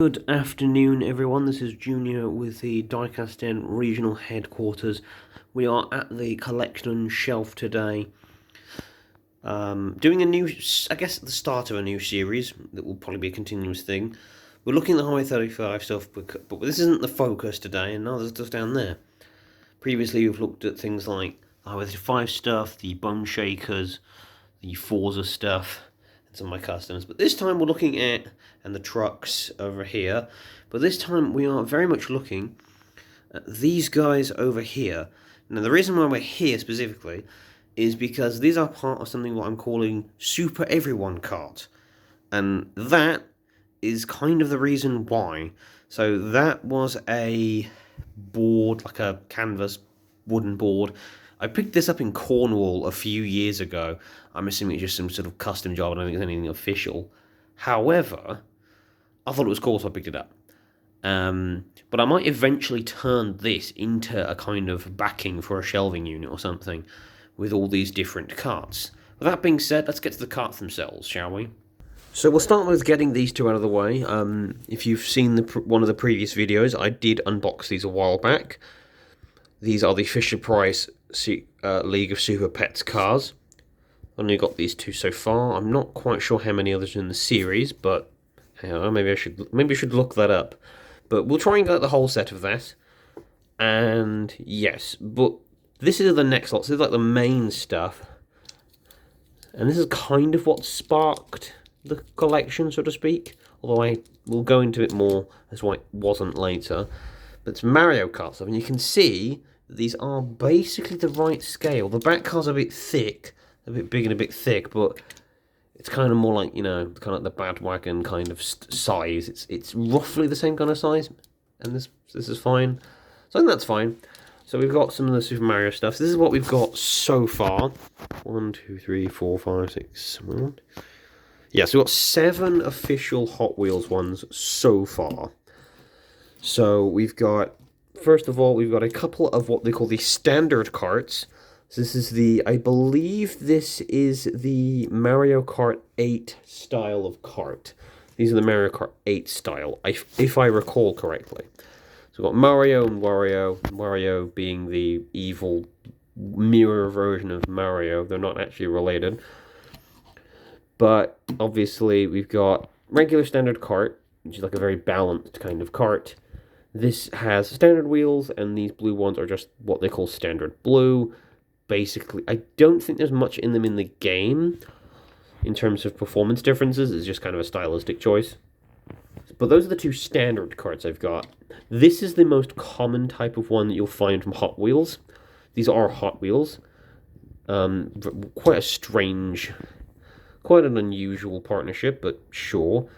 Good afternoon, everyone. This is Junior with the Diecast Den Regional Headquarters. We are at the collection shelf today, doing a new, I guess, the start of a new series that will probably be a continuous thing. We're looking at the Highway 35 stuff, but this isn't the focus today, and now there's stuff down there. Previously, we've looked at things like the Highway 35 stuff, the Bone Shakers, the Forza stuff, and some of my customs. But this time we're looking at, and the trucks over here, but this time we are very much looking at these guys over here. Now the reason why we're here specifically is because these are part of something what I'm calling Super Everyone Kart. And that is kind of the reason why. So that was a board, like a canvas wooden board. I picked this up in Cornwall a few years ago. I'm assuming it's just some sort of custom job. I don't think it's anything official. However, I thought it was cool, so I picked it up. But I might eventually turn this into a kind of backing for a shelving unit or something with all these different carts. With that being said, let's get to the carts themselves, shall we? So we'll start with getting these two out of the way. If you've seen one of the previous videos, I did unbox these a while back. These are the Fisher-Price League of Super Pets cars. Only got these two so far. I'm not quite sure how many others are in the series, but maybe I should look that up. But we'll try and get the whole set of that. And yes, but this is the next lot. So this is like the main stuff. And this is kind of what sparked the collection, so to speak. Although I will go into it more as why it wasn't later. But it's Mario Kart stuff. And you can see these are basically the right scale. The back car's a bit thick. A bit big and a bit thick, but it's kind of more like, kind of like the Badwagon kind of size. It's roughly the same kind of size, and this is fine. So I think that's fine. So we've got some of the Super Mario stuff. So this is what we've got so far. 1, 2, 3, 4, 5, 6. Yeah, so we've got 7 official Hot Wheels ones so far. So we've got, first of all, we've got a couple of what they call the standard carts. So this is I believe this is the Mario Kart 8 style of kart. These are the Mario Kart 8 style, if I recall correctly. So we've got Mario and Wario. Wario being the evil mirror version of Mario. They're not actually related. But obviously we've got regular standard kart, which is like a very balanced kind of kart. This has standard wheels, and these blue ones are just what they call standard blue. Basically, I don't think there's much in them in the game in terms of performance differences. It's just kind of a stylistic choice. But those are the two standard carts I've got. This is the most common type of one that you'll find from Hot Wheels. These are Hot Wheels. Quite a strange, quite an unusual partnership, but sure.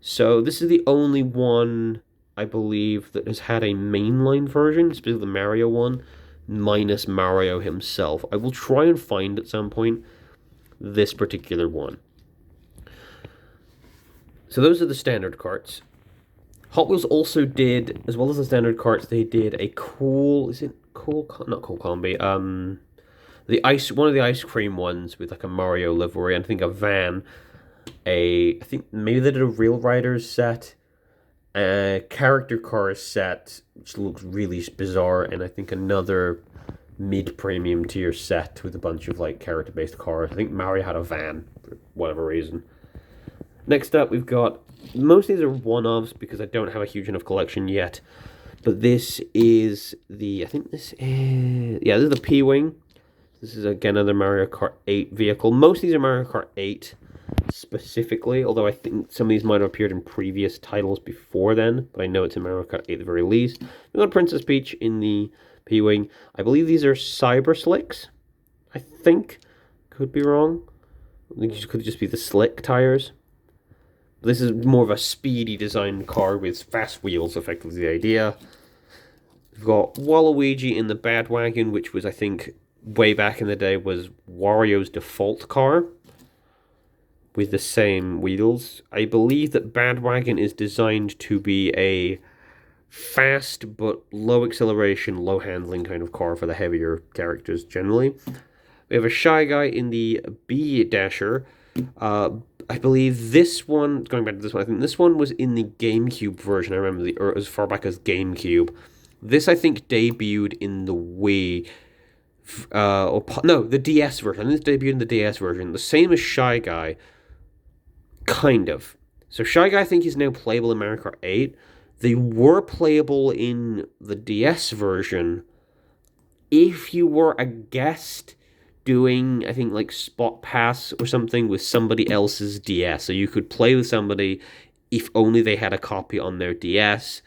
So this is the only one, I believe, that has had a mainline version, specifically the Mario one, minus Mario himself. I will try and find at some point this particular one. So those are the standard carts. Hot Wheels also did, as well as the standard carts, they did a cool, not cool combi, one of the ice cream ones with like a Mario livery, and I think a van, I think maybe they did a Real Riders set, a character cars set, which looks really bizarre, and I think another mid-premium tier set with a bunch of like character-based cars. I think Mario had a van for whatever reason. Next up, we've got, most of these are one-offs because I don't have a huge enough collection yet, but this is this is the P-Wing. This is again another Mario Kart 8 vehicle. Most of these are Mario Kart 8 specifically, although I think some of these might have appeared in previous titles before then, but I know it's in Mario Kart 8 at the very least. We've got Princess Peach in the P-Wing. I believe these are Cyber Slicks, I think. Could be wrong. I think it could just be the slick tires. This is more of a speedy designed car with fast wheels, effectively the idea. We've got Waluigi in the Badwagon, which was, I think, way back in the day, was Wario's default car with the same wheels. I believe that Badwagon is designed to be a fast but low acceleration, low handling kind of car for the heavier characters generally. We have a Shy Guy in the B Dasher. I believe this one, going back to this one, I think this one was in the GameCube version. I remember or as far back as GameCube. This, I think, debuted in the Wii. No, the DS version. I think it's debuted in the DS version. The same as Shy Guy. Kind of. So Shy Guy, I think, is now playable in Mario Kart 8. They were playable in the DS version if you were a guest doing, I think, like Spot Pass or something with somebody else's DS. So you could play with somebody if only they had a copy on their DS,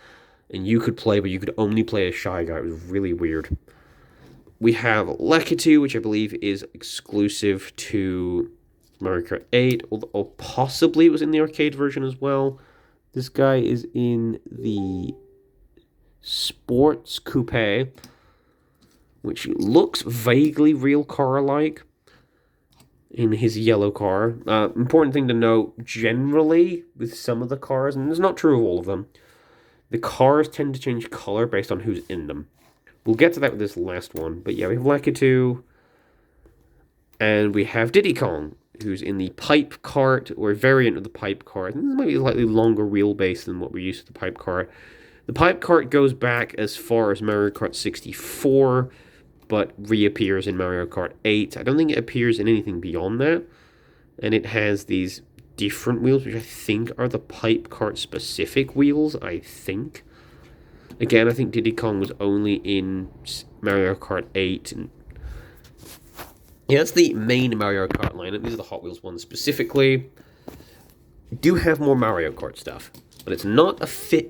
and you could play, but you could only play as Shy Guy. It was really weird. We have Lakitu, which I believe is exclusive to Mario Kart 8, or possibly it was in the arcade version as well. This guy is in the Sports Coupe, which looks vaguely real car-like in his yellow car. Important thing to note, generally, with some of the cars, and it's not true of all of them, the cars tend to change color based on who's in them. We'll get to that with this last one. But yeah, we have Lakitu, and we have Diddy Kong, who's in the pipe cart, or a variant of the pipe cart. And this might be a slightly longer wheelbase than what we're used to the pipe cart. The pipe cart goes back as far as Mario Kart 64, but reappears in Mario Kart 8. I don't think it appears in anything beyond that. And it has these different wheels, which I think are the pipe cart specific wheels, I think. Again, I think Diddy Kong was only in Mario Kart 8. And yeah, that's the main Mario Kart lineup. These are the Hot Wheels ones specifically. We do have more Mario Kart stuff, but it's not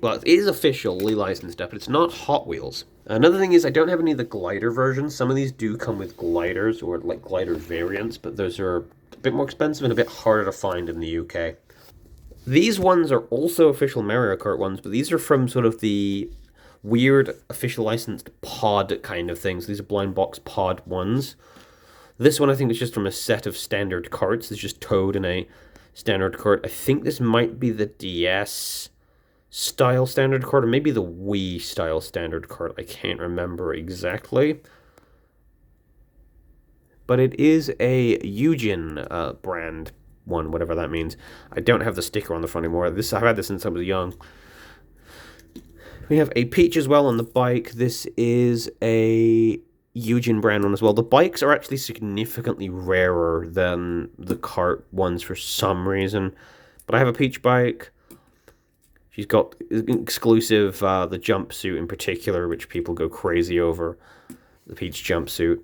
well, it is officially licensed stuff, but it's not Hot Wheels. Another thing is I don't have any of the glider versions. Some of these do come with gliders or like glider variants, but those are a bit more expensive and a bit harder to find in the UK. These ones are also official Mario Kart ones, but these are from sort of the weird official licensed pod kind of things. These are blind box pod ones. This one I think is just from a set of standard carts. It's just Toad in a standard cart. I think this might be the DS style standard cart, or maybe the Wii style standard cart. I can't remember exactly. But it is a Eugen brand one, whatever that means. I don't have the sticker on the front anymore. I've had this since I was young. We have a Peach as well on the bike. This is a Eugen brand one as well. The bikes are actually significantly rarer than the kart ones for some reason. But I have a Peach bike. She's got exclusive, the jumpsuit in particular, which people go crazy over. The Peach jumpsuit.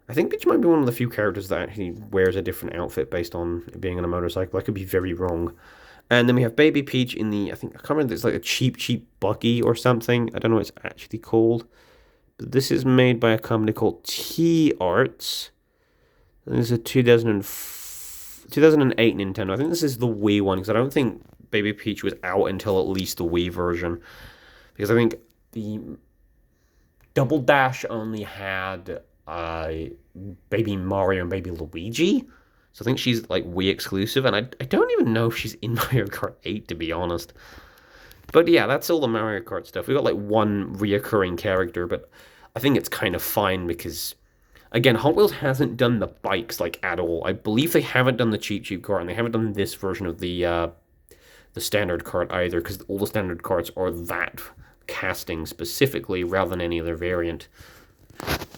I think Peach might be one of the few characters that actually wears a different outfit based on it being on a motorcycle. I could be very wrong. And then we have Baby Peach in the, I can't remember, it's like a cheap buggy or something. I don't know what it's actually called. But this is made by a company called T Arts. And this is a 2008 Nintendo. I think this is the Wii one, because I don't think Baby Peach was out until at least the Wii version. Because I think the Double Dash only had Baby Mario and Baby Luigi. So I think she's like Wii exclusive, and I don't even know if she's in Mario Kart 8, to be honest. But yeah, that's all the Mario Kart stuff. We got like one reoccurring character, but I think it's kind of fine because, again, Hot Wheels hasn't done the bikes like at all. I believe they haven't done the Cheap Kart, and they haven't done this version of the standard kart either, because all the standard karts are that casting specifically rather than any other variant.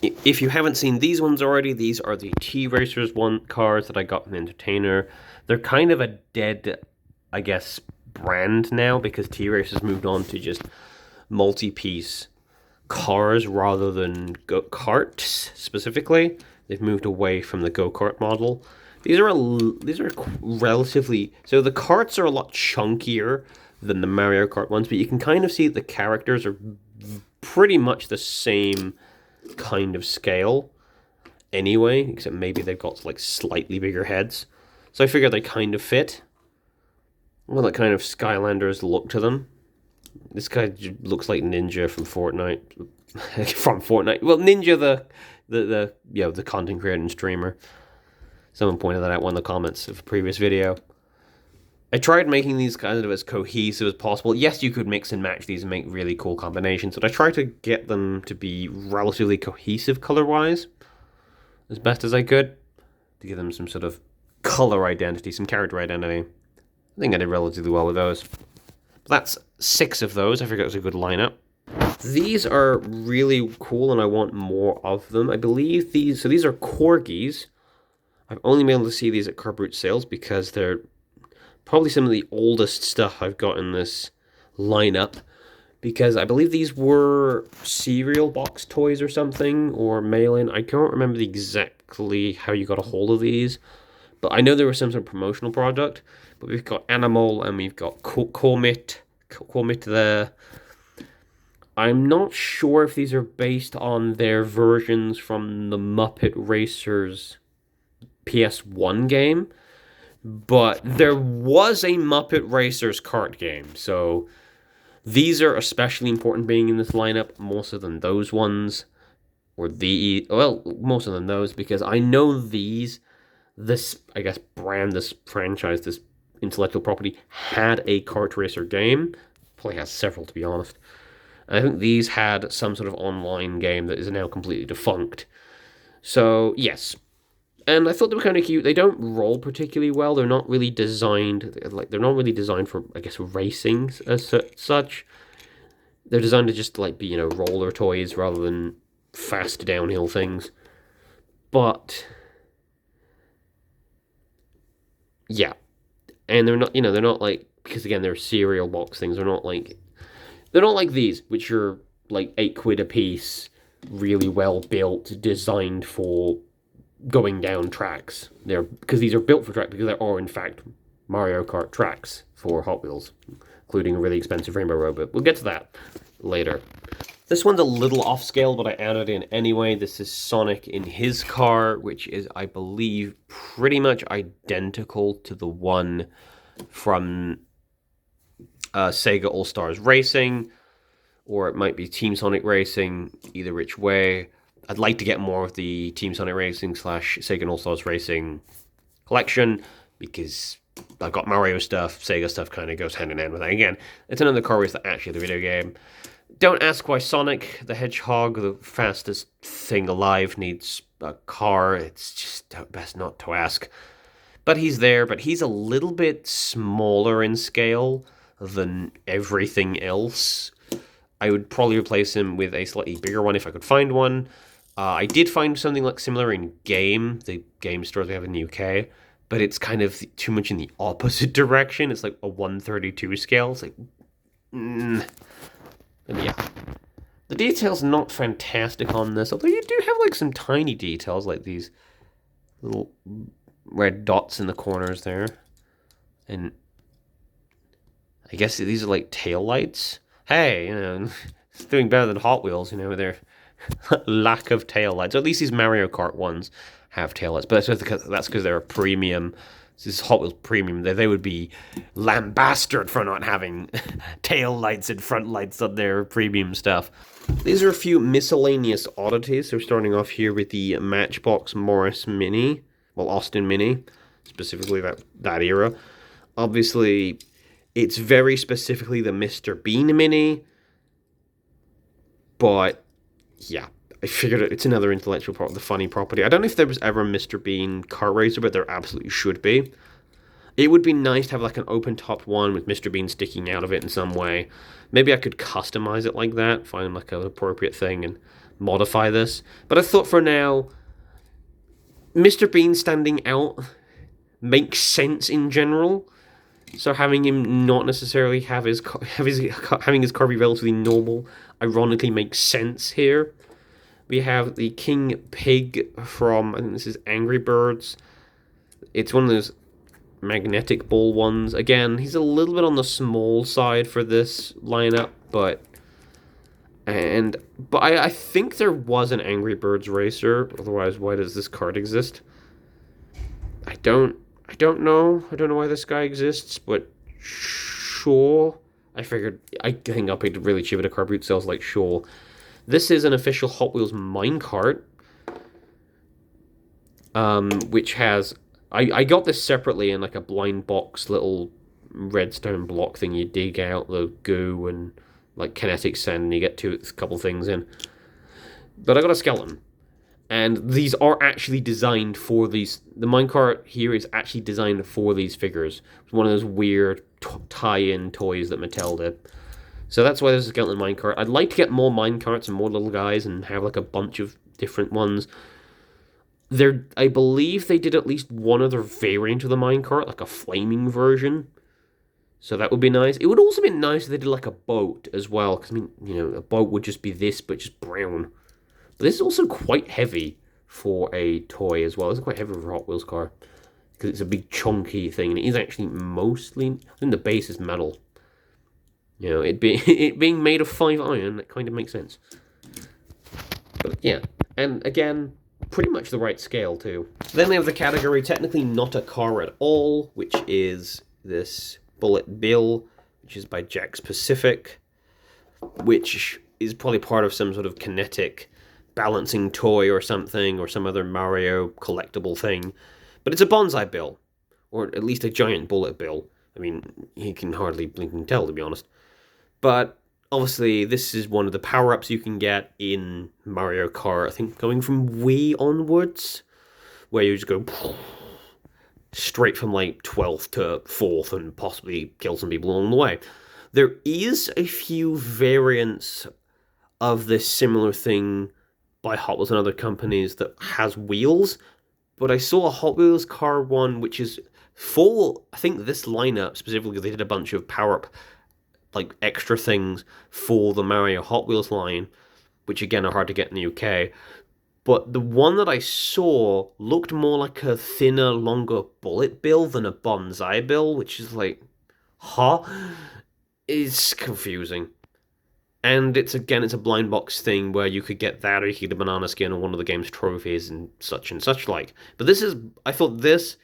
If you haven't seen these ones already, these are the T-Racers cars that I got from Entertainer. They're kind of a dead, I guess, brand now, because T-Racers moved on to just multi-piece cars rather than go-karts specifically. They've moved away from the go-kart model. These are relatively... So the karts are a lot chunkier than the Mario Kart ones, but you can kind of see the characters are pretty much the same kind of scale anyway, except maybe they've got like slightly bigger heads. So I figure they kind of fit. Well, that kind of Skylanders look to them. This guy looks like Ninja from Fortnite. From Fortnite. Well, Ninja, the content creator and streamer. Someone pointed that out in one of the comments of a previous video. I tried making these kind of as cohesive as possible. Yes, you could mix and match these and make really cool combinations, but I tried to get them to be relatively cohesive color-wise, as best as I could, to give them some sort of color identity, some character identity. I think I did relatively well with those. That's 6 of those. I figured it was a good lineup. These are really cool, and I want more of them. I believe these are corgis. I've only been able to see these at car boot sales because they're probably some of the oldest stuff I've got in this lineup. Because I believe these were cereal box toys or something, or mail-in. I can't remember exactly how you got a hold of these, but I know there was some sort of promotional product. But we've got Animal and we've got Cormit there. I'm not sure if these are based on their versions from the Muppet Racers PS1 game, but there was a Muppet Racers kart game, so these are especially important being in this lineup, more so than those ones, or more so than those, because I know this, I guess, brand, this franchise, this intellectual property, had a kart racer game, probably has several to be honest. I think these had some sort of online game that is now completely defunct. So, yes. And I thought they were kind of cute. They don't roll particularly well. They're not really designed, they're not really designed for, I guess, racing as such. They're designed to just, be, roller toys rather than fast downhill things. But, yeah. And they're not, because again, they're cereal box things. They're not like these, which are like £8 a piece, really well built, designed for going down tracks. Because these are built for track, because there are in fact Mario Kart tracks for Hot Wheels, including a really expensive Rainbow Road. But we'll get to that later. This one's a little off scale, but I added in anyway. This is Sonic in his car, which is, I believe, pretty much identical to the one from Sega All-Stars Racing, or it might be Team Sonic Racing, either which way. I'd like to get more of the Team Sonic Racing / Sega All-Stars Racing collection, because I've got Mario stuff, Sega stuff kind of goes hand in hand with that. Again, it's another car race that actually the video game. Don't ask why Sonic the Hedgehog, the fastest thing alive, needs a car. It's just best not to ask. But he's there, but he's a little bit smaller in scale than everything else. I would probably replace him with a slightly bigger one if I could find one. I did find something similar in the game stores we have in the UK, but it's kind of too much in the opposite direction. It's like a 132 scale. It's like, And yeah. The detail's not fantastic on this, although you do have some tiny details, like these little red dots in the corners there. And I guess these are tail lights. Hey, it's doing better than Hot Wheels, with their lack of tail lights. Or at least these Mario Kart ones have tail lights, but that's because they're a premium. This is Hot Wheels premium. They would be lambasted for not having tail lights and front lights on their premium stuff. These are a few miscellaneous oddities. So starting off here with the Matchbox Morris Mini, Austin Mini, specifically that era. Obviously, it's very specifically the Mr. Bean Mini, but yeah, I figured it's another intellectual property, the funny property. I don't know if there was ever a Mr. Bean kart racer, but there absolutely should be. It would be nice to have an open-topped one with Mr. Bean sticking out of it in some way. Maybe I could customize it like that, find an appropriate thing and modify this. But I thought for now, Mr. Bean standing out makes sense in general. So having him not necessarily having his car be relatively normal, ironically makes sense here. We have the King Pig from, I think this is Angry Birds. It's one of those magnetic ball ones. Again, he's a little bit on the small side for this lineup, but I think there was an Angry Birds racer. Otherwise, why does this card exist? I don't know. I don't know why this guy exists, but sure. I think I'll pay really cheap at a car boot sales, sure. This is an official Hot Wheels minecart, which has... I got this separately in a blind box little redstone block thing. You dig out the goo and kinetic sand and you get a couple things in. But I got a skeleton. And these are actually designed for these. The minecart here is actually designed for these figures. It's one of those weird tie-in toys that Mattel did. So that's why there's a skeleton minecart. I'd like to get more minecarts and more little guys and have like a bunch of different ones. I believe they did at least one other variant of the minecart, like a flaming version. So that would be nice. It would also be nice if they did like a boat as well, because I mean, a boat would just be this, but just brown. But this is also quite heavy for a toy as well. It's quite heavy for a Hot Wheels car because it's a big chunky thing, and it is actually mostly. I think the base is metal. It being made of 5 iron, that kind of makes sense. But yeah, and again, pretty much the right scale too. Then we have the category technically not a car at all, which is this Bullet Bill, which is by Jakks Pacific, which is probably part of some sort of kinetic balancing toy or something, or some other Mario collectible thing. But it's a bonsai bill, or at least a giant bullet bill. I mean, you can hardly blink and tell, to be honest. But obviously, this is one of the power-ups you can get in Mario Kart, I think going from Wii onwards, where you just go straight from like 12th to 4th and possibly kill some people along the way. There is a few variants of this similar thing by Hot Wheels and other companies that has wheels, but I saw a Hot Wheels car one which is full. I think this lineup specifically, they did a bunch of power-up like extra things for the Mario Hot Wheels line, which again are hard to get in the UK. But the one that I saw looked more like a thinner, longer bullet bill than a bonsai bill, which is like, huh? It's confusing. And it's a blind box thing where you could get that or you could get a banana skin or one of the game's trophies and such like. But I thought this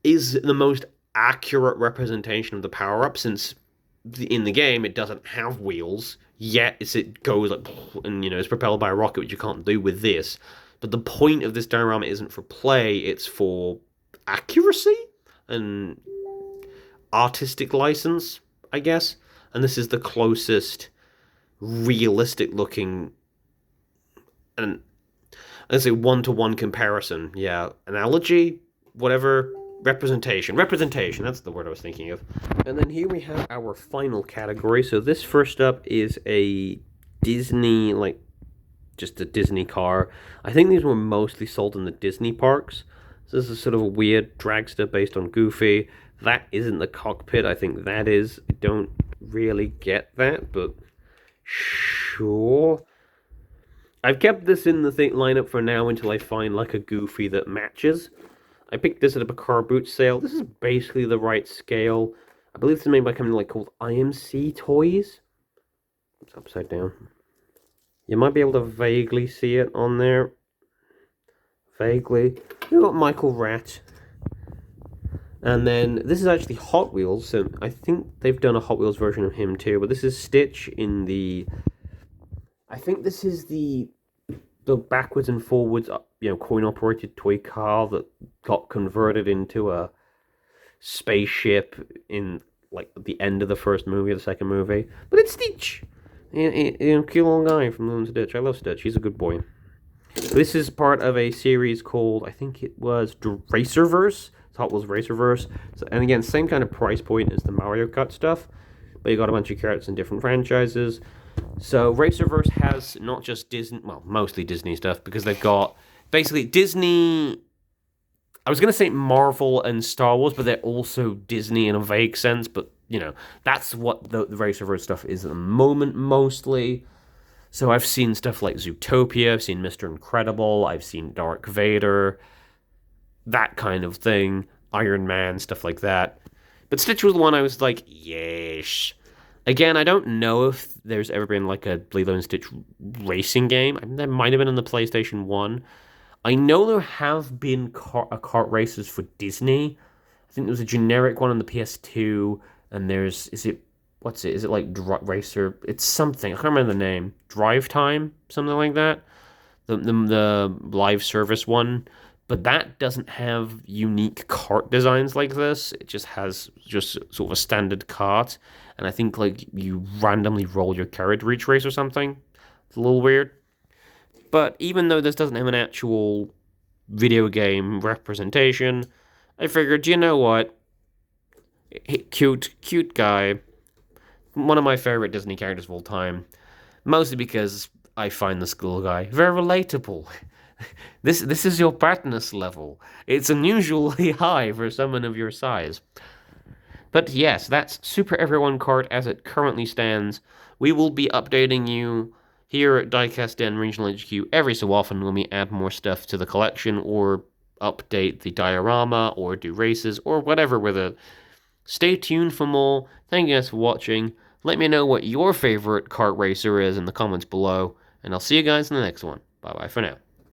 is the most accurate representation of the power-up, since in the game it doesn't have wheels, yet it goes like, and it's propelled by a rocket, which you can't do with this. But the point of this diorama isn't for play, it's for accuracy and artistic license, I guess. And this is the closest realistic looking, and let's say one-to-one comparison, analogy, whatever, representation, that's the word I was thinking of. And then here we have our final category. So this first up is a Disney, like just a Disney car. I think these were mostly sold in the Disney parks. So this is sort of a weird dragster based on Goofy. That isn't the cockpit, I think that is. I don't really get that, but sure. I've kept this in the lineup for now until I find like a Goofy that matches. I picked this at a car boot sale. This is basically the right scale. I believe this is made by a company like called IMC Toys. It's upside down. You might be able to vaguely see it on there. Vaguely. We've got Michael Rat. And then this is actually Hot Wheels, so I think they've done a Hot Wheels version of him too. But this is Stitch in the, I think this is the backwards and forwards, coin-operated toy car that got converted into a spaceship in like the end of the first movie or the second movie. But it's Stitch, cute little guy from Lilo and Stitch. I love Stitch. He's a good boy. So this is part of a series called, I think it was Racerverse. It's Hot Wheels Racerverse. So, and again, same kind of price point as the Mario Kart stuff, but you got a bunch of characters in different franchises. So Racerverse has not just Disney, well, mostly Disney stuff, because they've got basically Disney. I was going to say Marvel and Star Wars, but they're also Disney in a vague sense. But that's what the Racerverse stuff is at the moment mostly. So I've seen stuff like Zootopia, I've seen Mr. Incredible, I've seen Dark Vader, that kind of thing, Iron Man, stuff like that. But Stitch was the one I was like, yes. Again, I don't know if there's ever been like a Lilo and Stitch racing game. I mean, there might have been on the PlayStation 1. I know there have been kart races for Disney. I think there was a generic one on the PS2, and there's, is it like Racer? It's something, I can't remember the name. Drive Time? Something like that? The live service one. But that doesn't have unique kart designs like this. It just has sort of a standard kart. And I think like you randomly roll your carrot reach race or something. It's a little weird. But even though this doesn't have an actual video game representation, I figured, you know what? Cute guy. One of my favorite Disney characters of all time. Mostly because I find the school guy very relatable. This is your badness level. It's unusually high for someone of your size. But yes, that's Super Everyone Kart as it currently stands. We will be updating you here at Diecast Den Regional HQ every so often when we add more stuff to the collection or update the diorama or do races or whatever with it. Stay tuned for more. Thank you guys for watching. Let me know what your favorite kart racer is in the comments below, and I'll see you guys in the next one. Bye bye for now.